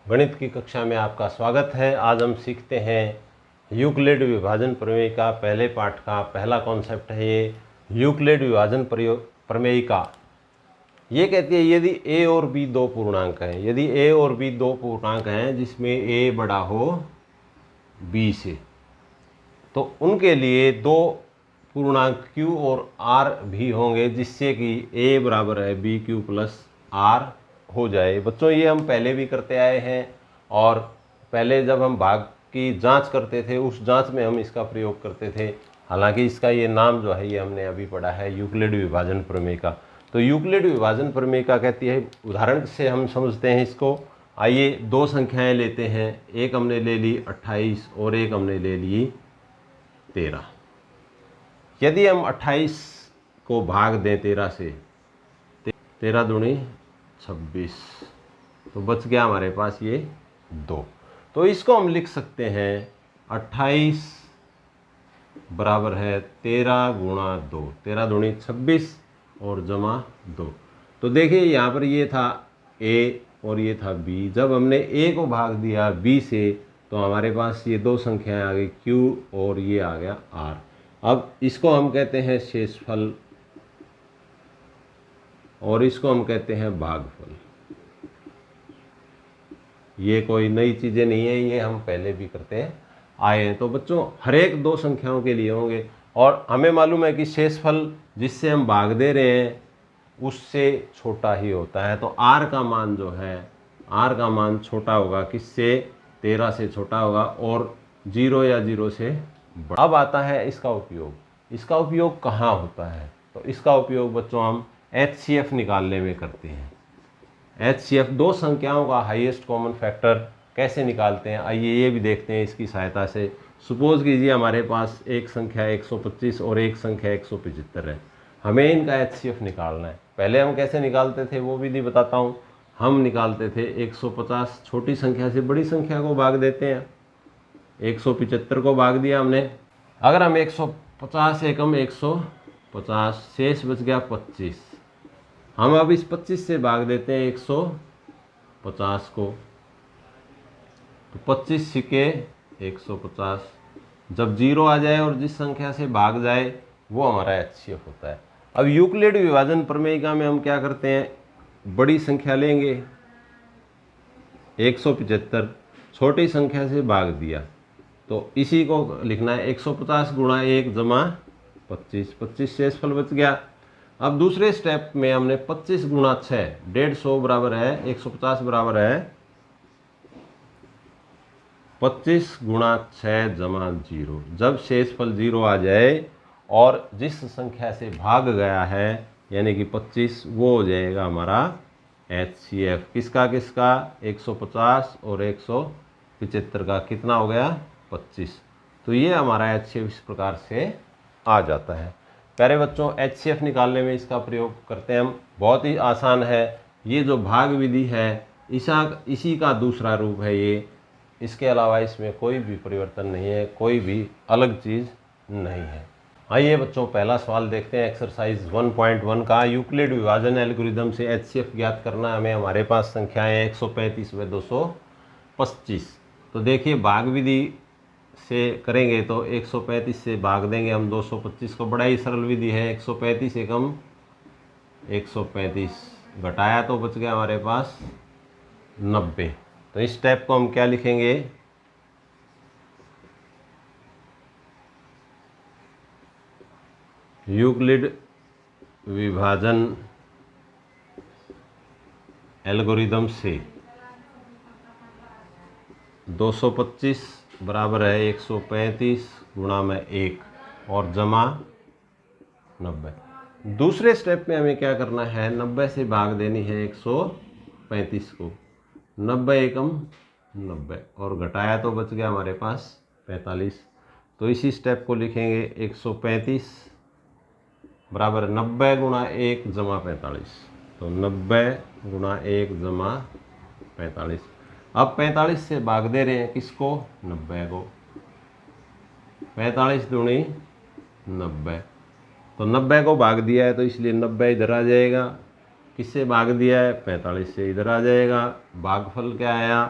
गणित की कक्षा में आपका स्वागत है। आज हम सीखते हैं यूक्लिड विभाजन प्रमेय का पहले पाठ का पहला कॉन्सेप्ट है ये यूक्लिड विभाजन प्रमेय का। ये कहती है यदि a और b दो पूर्णांक हैं, यदि a और b दो पूर्णांक हैं जिसमें a बड़ा हो b से, तो उनके लिए दो पूर्णांक q और r भी होंगे जिससे कि a बराबर है बी क्यू प्लस r हो जाए। बच्चों ये हम पहले भी करते आए हैं और पहले जब हम भाग की जांच करते थे उस जांच में हम इसका प्रयोग करते थे। हालांकि इसका ये नाम जो है ये हमने अभी पढ़ा है यूक्लिड विभाजन प्रमेय का। तो यूक्लिड विभाजन प्रमेय का कहती है, उदाहरण से हम समझते हैं इसको। आइए दो संख्याएं लेते हैं, एक हमने ले ली 28 और एक हमने ले ली 13। यदि हम 28 को भाग दें 13 से, 13 दूनी 26, तो बच गया हमारे पास ये 2। तो इसको हम लिख सकते हैं 28 बराबर है 13 गुणा 2, 13 दूनी 26 और जमा 2। तो देखिए यहाँ पर ये था a और ये था b। जब हमने a को भाग दिया b से तो हमारे पास ये दो संख्याएं आ गई q और ये आ गया r। अब इसको हम कहते हैं शेषफल और इसको हम कहते हैं भागफल। ये कोई नई चीज़ें नहीं है, ये हम पहले भी करते आए हैं। तो बच्चों हर एक दो संख्याओं के लिए होंगे और हमें मालूम है कि शेषफल जिससे हम भाग दे रहे हैं उससे छोटा ही होता है। तो r का मान जो है, r का मान छोटा होगा किससे, 13 से छोटा होगा और 0 या 0 से बड़ा। अब आता है इसका उपयोग। इसका उपयोग कहाँ होता है? तो इसका उपयोग बच्चों हम HCF निकालने में करते हैं। HCF दो संख्याओं का हाईएस्ट कॉमन फैक्टर कैसे निकालते हैं, आइए ये भी देखते हैं इसकी सहायता से। सपोज कीजिए हमारे पास एक संख्या 125 और एक संख्या 175 है, हमें इनका HCF निकालना है। पहले हम कैसे निकालते थे वो विधि बताता हूँ। हम निकालते थे 150 छोटी संख्या से बड़ी संख्या को भाग देते हैं। 175 को भाग दिया हमने, अगर हम 150 एकम 150 शेष बच गया 25। हम अब इस 25 से भाग देते हैं 150 को, तो 25 सिक्के 150। जब 0 आ जाए और जिस संख्या से भाग जाए वो हमारा HCF होता है। अब यूक्लिड विभाजन प्रमेयिका में हम क्या करते हैं, बड़ी संख्या लेंगे 175, छोटी संख्या से भाग दिया, तो इसी को लिखना है 150 गुणा 1 जमा 25, 25 शेषफल बच गया। अब दूसरे स्टेप में हमने 25 गुणा 6, 150 बराबर है 150 बराबर है 25 गुणा 6 जमा 0। जब शेषफल 0 आ जाए और जिस संख्या से भाग गया है यानी कि 25, वो हो जाएगा हमारा HCF। किसका किसका, 150 और 175 का। कितना हो गया, 25। तो ये हमारा HCF इस प्रकार से आ जाता है। प्यारे बच्चों HCF निकालने में इसका प्रयोग करते हैं हम, बहुत ही आसान है। ये जो भाग विधि है इसी का दूसरा रूप है ये। इसके अलावा इसमें कोई भी परिवर्तन नहीं है, कोई भी अलग चीज़ नहीं है। आइए बच्चों पहला सवाल देखते हैं एक्सरसाइज 1.1 का। यूक्लिड विभाजन एल्गोरिदम से HCF ज्ञात करना। हमें हमारे पास संख्याएं 135 व 225। तो देखिए भाग विधि से करेंगे तो 135 से भाग देंगे हम 225 को, बड़ा ही सरल विधि है। 135 एकम 135 घटाया तो बच गया हमारे पास 90। तो इस स्टेप को हम क्या लिखेंगे, यूक्लिड विभाजन एल्गोरिदम से 225 बराबर है 135 गुणा में 1 और जमा 90। दूसरे स्टेप में हमें क्या करना है, 90 से भाग देनी है 135 को, 90 एकम 90 और घटाया तो बच गया हमारे पास 45। तो इसी स्टेप को लिखेंगे 135 बराबर 90 गुणा 1 जमा 45। तो 90 गुणा 1 जमा 45। अब 45 से भाग दे रहे हैं किसको, 90 को, 45 दूनी 90। तो 90 को भाग दिया है तो इसलिए 90 इधर आ जाएगा। किससे भाग दिया है, 45 से, इधर आ जाएगा। भागफल क्या आया,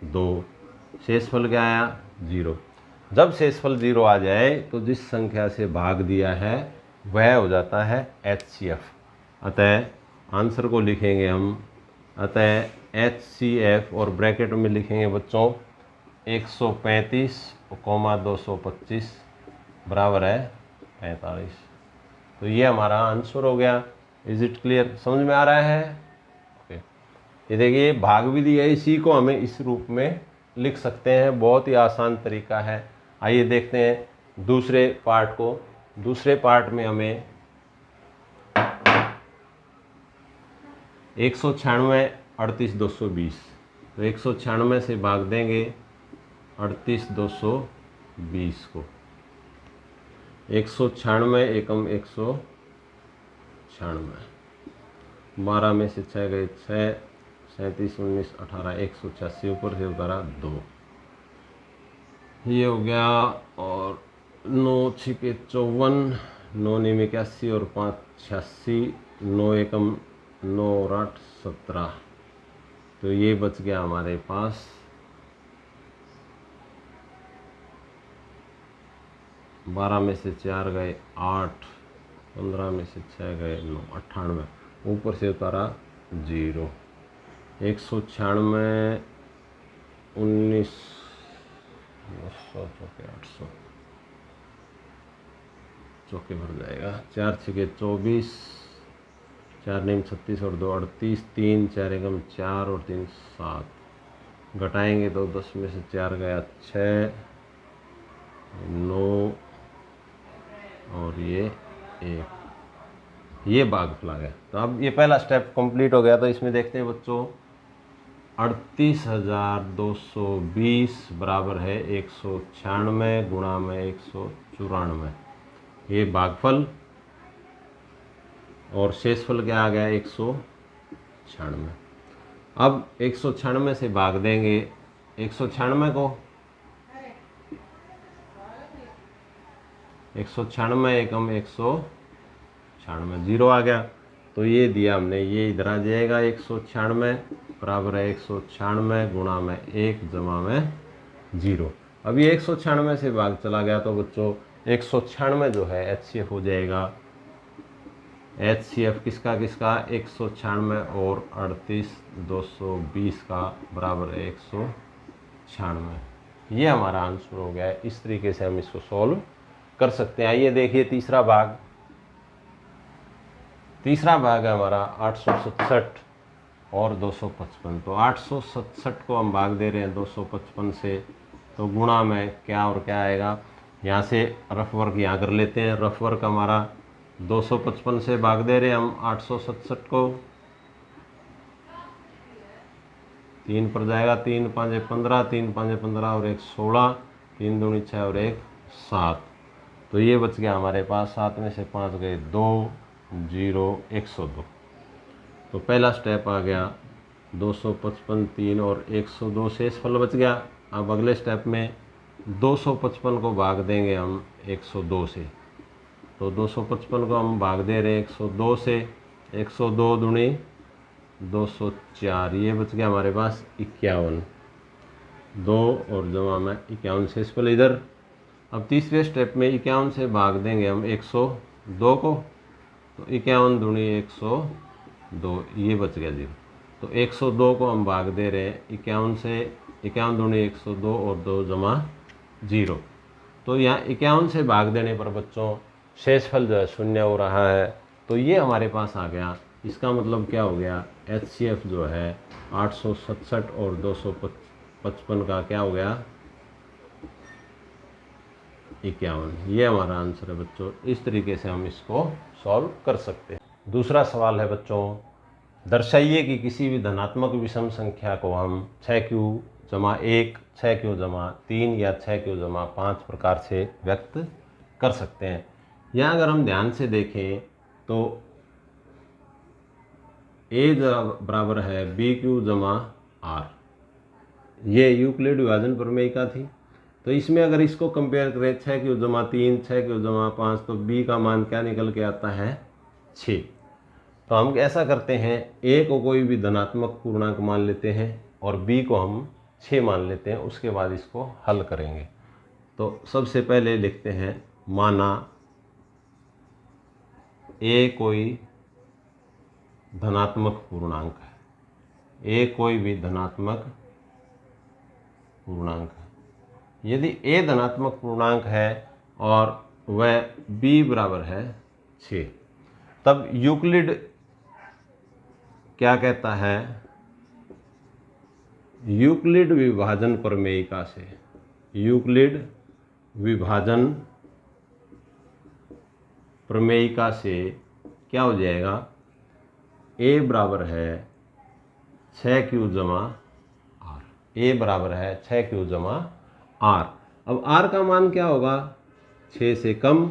2। शेषफल क्या आया 0। जब शेषफल 0 आ जाए तो जिस संख्या से भाग दिया है वह हो जाता है HCF। अतः आंसर को लिखेंगे हम, अतः HCF और ब्रैकेट में लिखेंगे बच्चों 135,225 बराबर है 45। तो ये हमारा आंसर हो गया। Is it clear? समझ में आ रहा है? ओके। ये देखिए भाग विधि है, इसी को हमें इस रूप में लिख सकते हैं, बहुत ही आसान तरीका है। आइए देखते हैं दूसरे पार्ट को। दूसरे पार्ट में हमें 196 38,220, तो 196 से भाग देंगे 38,220 को। 196 एकम 196, 12 में से 6 गए 6, 37 19 18 186 ऊपर से उतारा 2, ये हो गया। और 9 छिके 54, 9 निम 81 और 5 86, 9 एकम 9 और 8 17, तो ये बच गया हमारे पास 12 में से 4 गए 8, 15 में से 6 गए 9, 98, ऊपर से उतारा 0। 196 19 900 चौके 800 चौके भर जाएगा। 4 छिके 24, 4 निम 36 और 2 38, 3 4 एकम 4 और 3 7, घटाएंगे तो 10 में से 4 गया 6 9 और ये 1, ये भागफल आ गया। तो अब ये पहला स्टेप कंप्लीट हो गया। तो इसमें देखते हैं बच्चों 38,220 बराबर है 196 गुणा में 194, ये भागफल, और शेषफल क्या आ गया 196। अब 196 से भाग देंगे 196 को, 196 एकम 196, 0 आ गया। तो ये दिया हमने, ये इधर आ जाएगा 196 बराबर है 196 गुणा में 1 जमा में 0। अब ये 196 से भाग चला गया तो बच्चों 196 जो है HCF हो जाएगा। HCF किसका किसका 196 और 38,220 का बराबर है 196। ये हमारा आंसर हो गया है। इस तरीके से हम इसको सॉल्व कर सकते हैं। आइए देखिए तीसरा भाग। तीसरा भाग है हमारा 867 और 255। तो 867 को हम भाग दे रहे हैं 255 से, तो गुणा में क्या और क्या आएगा, यहाँ से रफ वर्क यहाँ कर लेते हैं। रफ वर्क हमारा 255 से भाग दे रहे हैं हम 867 को, 3 पर जाएगा, 3 5 15, 3 5 15 और 1 16, 3 दूनी 6 और 1 7, तो ये बच गया हमारे पास। 7 में से 5 गए 2 0 102। तो पहला स्टेप आ गया 255 3 और 102 शेषफल बच गया। अब अगले स्टेप में 255 को भाग देंगे हम 102 से, तो 255 को हम भाग दे रहे हैं 102 से, 102 दूनी 204, ये बच गया हमारे पास 51, 2 और जमा में 51 शेषफल इधर। अब तीसरे स्टेप में 51 से भाग देंगे हम 102 को, तो 51 दूनी 102, ये बच गया 0। तो 102 को हम भाग दे रहे हैं 51 से, 51 दूनी 102 और 2 जमा 0। तो यहाँ 51 से भाग देने पर बच्चों शेषफल जो है 0 हो रहा है। तो ये हमारे पास आ गया। इसका मतलब क्या हो गया, HCF जो है 867 और 255 का क्या हो गया 51। ये हमारा आंसर है बच्चों। इस तरीके से हम इसको सॉल्व कर सकते हैं। दूसरा सवाल है बच्चों, दर्शाइए कि किसी भी धनात्मक विषम संख्या को हम 6q जमा 1, 6q जमा 3 या 6q जमा 5 प्रकार से व्यक्त कर सकते हैं। यहाँ अगर हम ध्यान से देखें तो a बराबर है BQ जमा R, ये यूक्लिड विभाजन प्रमेय का थी। तो इसमें अगर इसको कंपेयर करें 6q जमा 3, 6q जमा 5, तो b का मान क्या निकल के आता है 6। तो हम ऐसा करते हैं, a को कोई भी धनात्मक पूर्णांक मान लेते हैं और b को हम 6 मान लेते हैं, उसके बाद इसको हल करेंगे। तो सबसे पहले लिखते हैं, माना ए कोई धनात्मक पूर्णांक है, ए कोई भी धनात्मक पूर्णांक है। यदि ए धनात्मक पूर्णांक है और वह बी बराबर है 6, तब यूक्लिड क्या कहता है, यूक्लिड विभाजन प्रमेयिका से, यूक्लिड विभाजन प्रमेयिका से क्या हो जाएगा, ए बराबर है 6q जमा आर, ए बराबर है 6q जमा आर। अब आर का मान क्या होगा, 6 से कम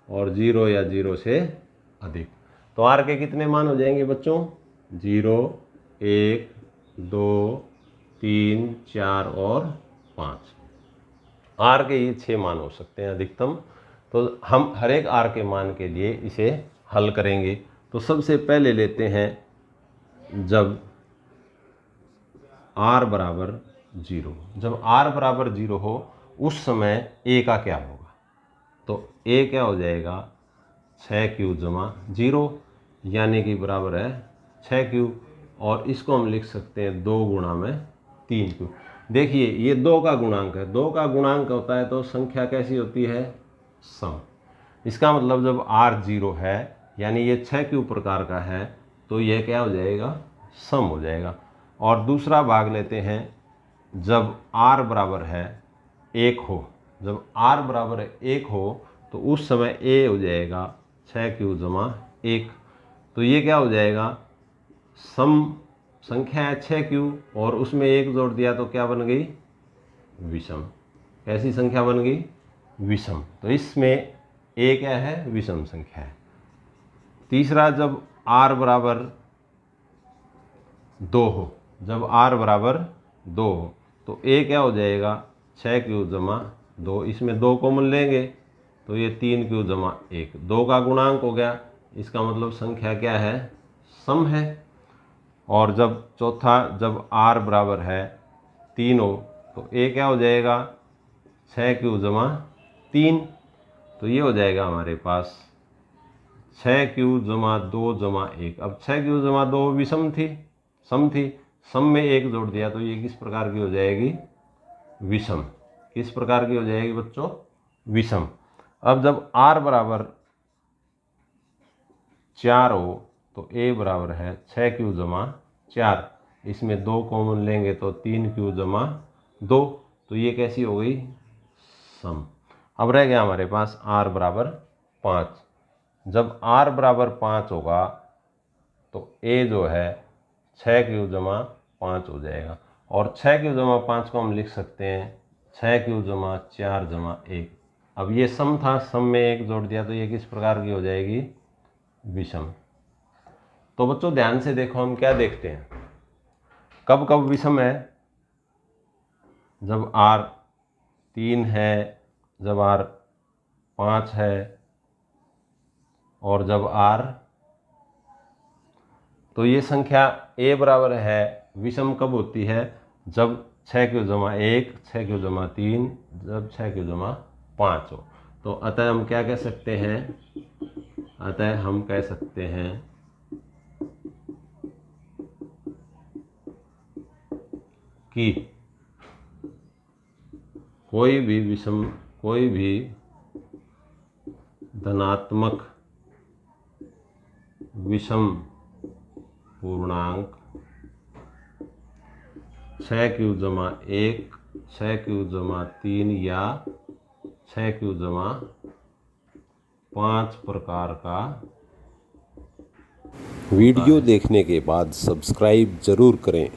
और 0 या 0 से अधिक। तो आर के कितने मान हो जाएंगे बच्चों, 0, 1, 2, 3, 4 और 5। आर के ये 6 मान हो सकते हैं अधिकतम। तो हम हर एक आर के मान के लिए इसे हल करेंगे। तो सबसे पहले लेते हैं, जब आर बराबर 0, जब आर बराबर 0 हो उस समय ए का क्या होगा। तो ए क्या हो जाएगा, 6q जमा 0, यानी कि बराबर है 6q, और इसको हम लिख सकते हैं 2 गुणा में 3q। देखिए ये 2 का गुणांक है, 2 का गुणांक होता है तो संख्या कैसी होती है, सम। इसका मतलब जब r 0 है यानी ये 6q प्रकार का है तो यह क्या हो जाएगा, सम हो जाएगा। और दूसरा भाग लेते हैं, जब r बराबर है 1 हो, जब r बराबर 1 हो तो उस समय a हो जाएगा 6q जमा 1। तो ये क्या हो जाएगा, सम संख्या है 6q और उसमें 1 जोड़ दिया तो क्या बन गई, विषम। कैसी संख्या बन गई, विषम। तो इसमें a क्या है, विषम संख्या है। तीसरा, जब r बराबर 2 हो, जब r बराबर 2 हो तो a क्या हो जाएगा, 6q जमा 2, इसमें 2 कॉमन लेंगे तो ये 3q जमा 1, 2 का गुणांक हो गया। इसका मतलब संख्या क्या है, सम है। और जब चौथा, जब r बराबर है 3 हो तो a क्या हो जाएगा, 6q जमा 3, तो ये हो जाएगा हमारे पास 6q जमा 2 जमा 1। अब 6q जमा 2 विषम थी, सम थी, सम में 1 जोड़ दिया तो ये किस प्रकार की हो जाएगी, विषम। किस प्रकार की हो जाएगी बच्चों, विषम। अब जब r बराबर 4 हो तो a बराबर है 6q जमा 4, इसमें 2 कॉमन लेंगे तो 3q जमा 2, तो ये कैसी हो गई, सम। अब रह गया हमारे पास r बराबर 5। जब r बराबर 5 होगा तो a जो है 6q जमा 5 हो जाएगा, और 6q जमा 5 को हम लिख सकते हैं 6q जमा 4 जमा 1। अब ये सम था, सम में 1 जोड़ दिया तो ये किस प्रकार की हो जाएगी, विषम। तो बच्चों ध्यान से देखो, हम क्या देखते हैं, कब कब विषम है, जब r 3 है, जब r 5 है, और जब r, तो ये संख्या a बराबर है विषम कब होती है, जब 6q जमा 1, 6q जमा 3, जब 6q जमा 5 हो। तो अतः हम क्या कह सकते हैं, अतः हम कह सकते हैं कि कोई भी विषम, कोई भी धनात्मक विषम पूर्णांक 6q जमा 1, 6q जमा 3 या 6q जमा 5 प्रकार का। वीडियो देखने के बाद सब्सक्राइब जरूर करें।